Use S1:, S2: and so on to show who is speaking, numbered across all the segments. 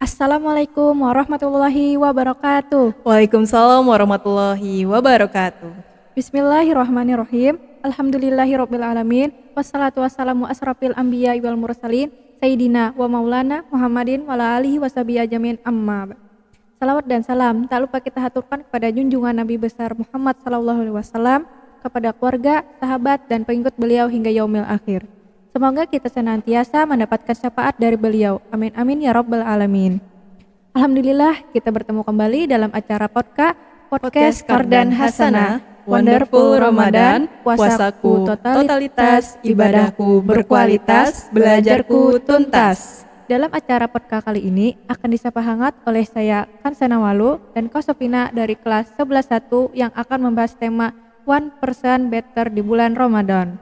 S1: Assalamualaikum warahmatullahi wabarakatuh.
S2: Waalaikumsalam warahmatullahi wabarakatuh.
S1: Bismillahirrahmanirrahim. Alhamdulillahirabbil alamin. Wassalatu wassalamu asrafil anbiya wal mursalin sayyidina wa maulana Muhammadin wa ala alihi washabihi ajmain amma ba'd. Salawat dan salam tak lupa kita haturkan kepada junjungan Nabi besar Muhammad sallallahu alaihi wasallam, kepada keluarga, sahabat dan pengikut beliau hingga yaumil akhir. Semoga kita senantiasa mendapatkan syafaat dari beliau. Amin amin ya rabbal alamin. Alhamdulillah kita bertemu kembali dalam acara podcast Kardan Hasanah, Wonderful Ramadan, puasaku totalitas, ibadahku berkualitas, belajarku tuntas. Dalam acara podcast kali ini akan disapa hangat oleh saya Kansana Walu dan Kosopina dari kelas 11.1 yang akan membahas tema 1% Better di bulan Ramadan.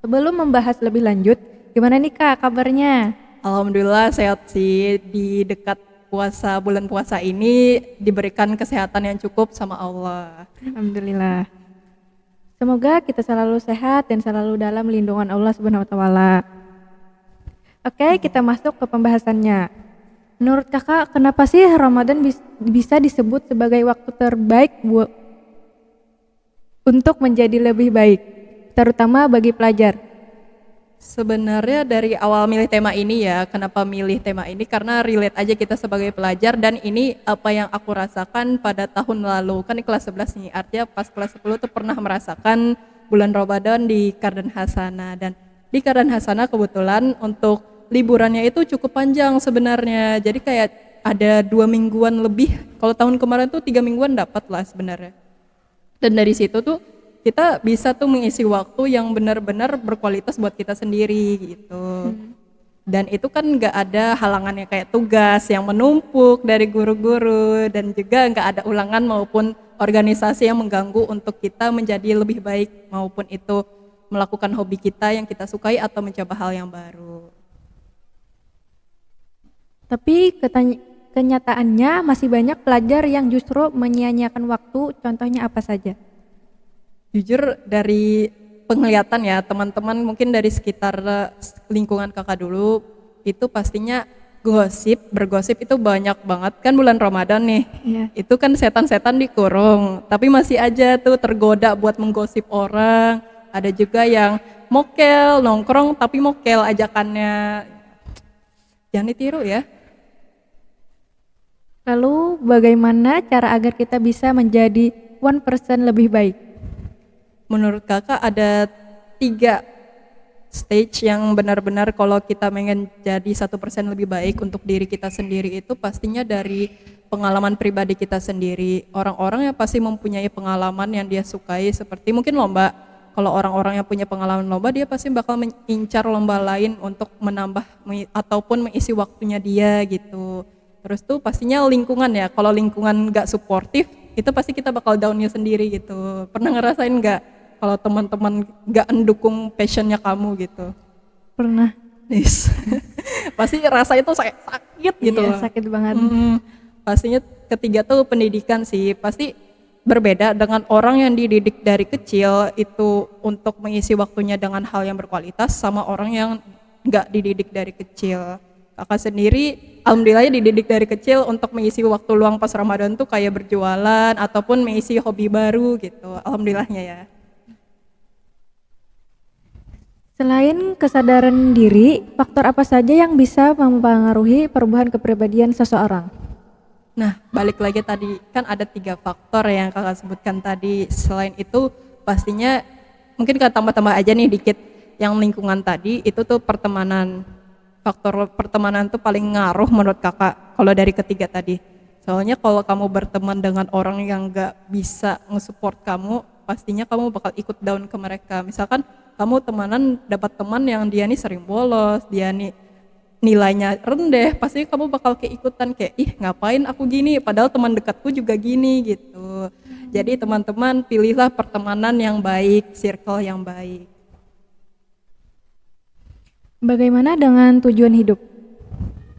S1: Sebelum membahas lebih lanjut, gimana nih Kak kabarnya?
S2: Alhamdulillah sehat sih, di dekat bulan puasa ini diberikan kesehatan yang cukup sama Allah.
S1: Alhamdulillah. Semoga kita selalu sehat dan selalu dalam lindungan Allah Subhanahu wa taala. Oke, kita masuk ke pembahasannya. Menurut Kakak, kenapa sih Ramadan bisa disebut sebagai waktu terbaik untuk menjadi lebih baik, terutama bagi pelajar?
S2: Sebenarnya dari awal milih tema ini ya, kenapa milih tema ini? Karena relate aja kita sebagai pelajar dan ini apa yang aku rasakan pada tahun lalu. Kan di kelas 11 nih, artinya pas kelas 10 tuh pernah merasakan bulan Ramadan di Kardan Hasanah. Dan di Kardan Hasanah kebetulan untuk liburannya itu cukup panjang sebenarnya. Jadi kayak ada 2 mingguan lebih. Kalau tahun kemarin tuh 3 mingguan dapat lah sebenarnya. Dan dari situ tuh kita bisa tuh mengisi waktu yang benar-benar berkualitas buat kita sendiri gitu. Dan itu kan nggak ada halangannya kayak tugas yang menumpuk dari guru-guru dan juga nggak ada ulangan maupun organisasi yang mengganggu untuk kita menjadi lebih baik, maupun itu melakukan hobi kita yang kita sukai atau mencoba hal yang baru.
S1: Tapi kenyataannya masih banyak pelajar yang justru menyia-nyiakan waktu, contohnya apa saja?
S2: Jujur dari penglihatan ya teman-teman mungkin dari sekitar lingkungan kakak dulu itu pastinya bergosip itu banyak banget kan bulan Ramadan nih.
S1: Yeah.
S2: Itu kan setan-setan dikurung tapi masih aja tuh tergoda buat menggosip orang. Ada juga yang mokel nongkrong tapi mokel ajakannya, jangan ditiru ya.
S1: Lalu bagaimana cara agar kita bisa menjadi 1% lebih baik?
S2: Menurut kakak ada 3 stage yang benar-benar kalau kita pengen jadi 1% lebih baik untuk diri kita sendiri itu pastinya dari pengalaman pribadi kita sendiri. Orang-orang yang pasti mempunyai pengalaman yang dia sukai seperti mungkin lomba. Kalau orang-orang yang punya pengalaman lomba dia pasti bakal mengincar lomba lain untuk menambah ataupun mengisi waktunya dia gitu. Terus tuh pastinya lingkungan ya, kalau lingkungan gak suportif itu pasti kita bakal downnya sendiri gitu. Pernah ngerasain gak kalau teman-teman gak mendukung passionnya kamu gitu?
S1: Pernah.
S2: Yes. Pasti rasa itu sakit gitu.
S1: Iya, sakit banget.
S2: Pastinya ketiga tuh pendidikan sih, pasti berbeda dengan orang yang dididik dari kecil itu untuk mengisi waktunya dengan hal yang berkualitas sama orang yang gak dididik dari kecil. Kakak sendiri alhamdulillah dididik dari kecil untuk mengisi waktu luang pas Ramadan tuh kayak berjualan ataupun mengisi hobi baru gitu, alhamdulillahnya ya.
S1: Selain kesadaran diri, faktor apa saja yang bisa mempengaruhi perubahan kepribadian seseorang?
S2: Nah, balik lagi tadi, kan ada 3 faktor yang kakak sebutkan tadi. Selain itu, pastinya mungkin kita tambah-tambah aja nih dikit. Yang lingkungan tadi, itu tuh pertemanan. Faktor pertemanan tuh paling ngaruh menurut kakak, kalau dari ketiga tadi. Soalnya kalau kamu berteman dengan orang yang gak bisa nge-support kamu, pastinya kamu bakal ikut down ke mereka. Misalkan kamu temanan dapat teman yang dia nih sering bolos, dia nih nilainya rendah, pasti kamu bakal keikutan kayak ih ngapain aku gini padahal teman dekatku juga gini gitu. Jadi teman-teman pilihlah pertemanan yang baik, circle yang baik.
S1: Bagaimana dengan tujuan hidup?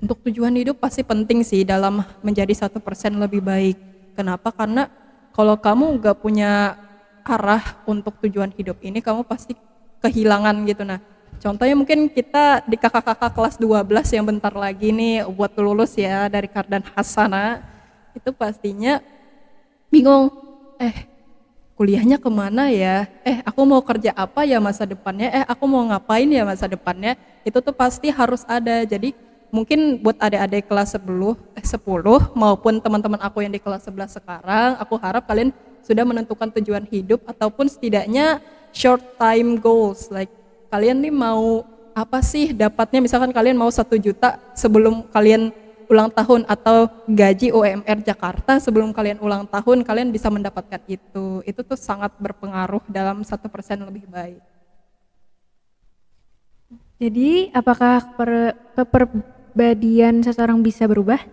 S2: Untuk tujuan hidup pasti penting sih dalam menjadi 1% lebih baik. Kenapa? Karena kalau kamu nggak punya arah untuk tujuan hidup ini, kamu pasti kehilangan gitu. Nah, contohnya mungkin kita di kakak-kakak kelas 12 yang bentar lagi nih buat lulus ya dari Kardan Hasana, itu pastinya bingung, kuliahnya kemana ya, aku mau kerja apa ya masa depannya, aku mau ngapain ya masa depannya, itu tuh pasti harus ada. Jadi mungkin buat adik-adik kelas 10 maupun teman-teman aku yang di kelas 11 sekarang, aku harap kalian sudah menentukan tujuan hidup ataupun setidaknya short time goals, like kalian nih mau apa sih dapatnya, misalkan kalian mau 1 juta sebelum kalian ulang tahun atau gaji UMR Jakarta sebelum kalian ulang tahun, kalian bisa mendapatkan itu tuh sangat berpengaruh dalam 1% lebih baik.
S1: Jadi, apakah kepribadian seseorang bisa berubah?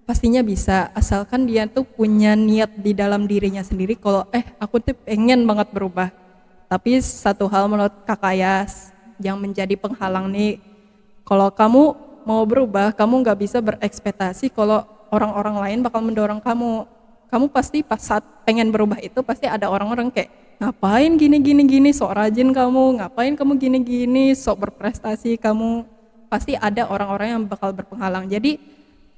S2: Pastinya bisa, asalkan dia tuh punya niat di dalam dirinya sendiri kalau aku tuh pengen banget berubah. Tapi satu hal menurut Kakak Yas yang menjadi penghalang nih, kalau kamu mau berubah, kamu nggak bisa berekspektasi kalau orang-orang lain bakal mendorong kamu. Kamu pasti pas saat pengen berubah itu pasti ada orang-orang kayak, ngapain gini, sok rajin kamu, ngapain kamu gini, sok berprestasi kamu. Pasti ada orang-orang yang bakal berpenghalang. Jadi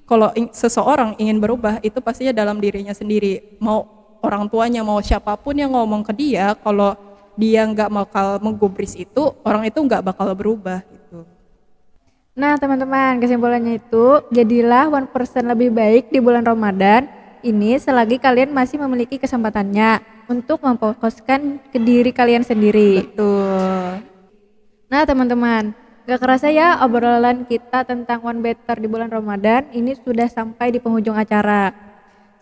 S2: kalau seseorang ingin berubah itu pastinya dalam dirinya sendiri. Mau orang tuanya, mau siapapun yang ngomong ke dia, kalau dia nggak bakal menggubris itu, orang itu nggak bakal berubah gitu.
S1: Nah, teman-teman, kesimpulannya itu, jadilah 1% lebih baik di bulan Ramadan ini selagi kalian masih memiliki kesempatannya untuk memfokuskan ke diri kalian sendiri.
S2: Betul.
S1: Nah, teman-teman, gak kerasa ya obrolan kita tentang One Better di bulan Ramadan ini sudah sampai di penghujung acara.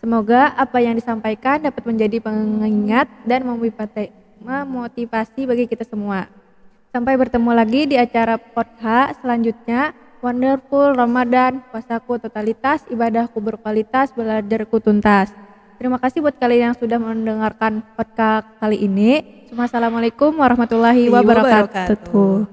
S1: Semoga apa yang disampaikan dapat menjadi pengingat dan memotivasi bagi kita semua. Sampai bertemu lagi di acara podcast selanjutnya. Wonderful Ramadan, puasaku totalitas, ibadahku berkualitas, belajarku tuntas. Terima kasih buat kalian yang sudah mendengarkan podcast kali ini. Assalamualaikum warahmatullahi wabarakatuh.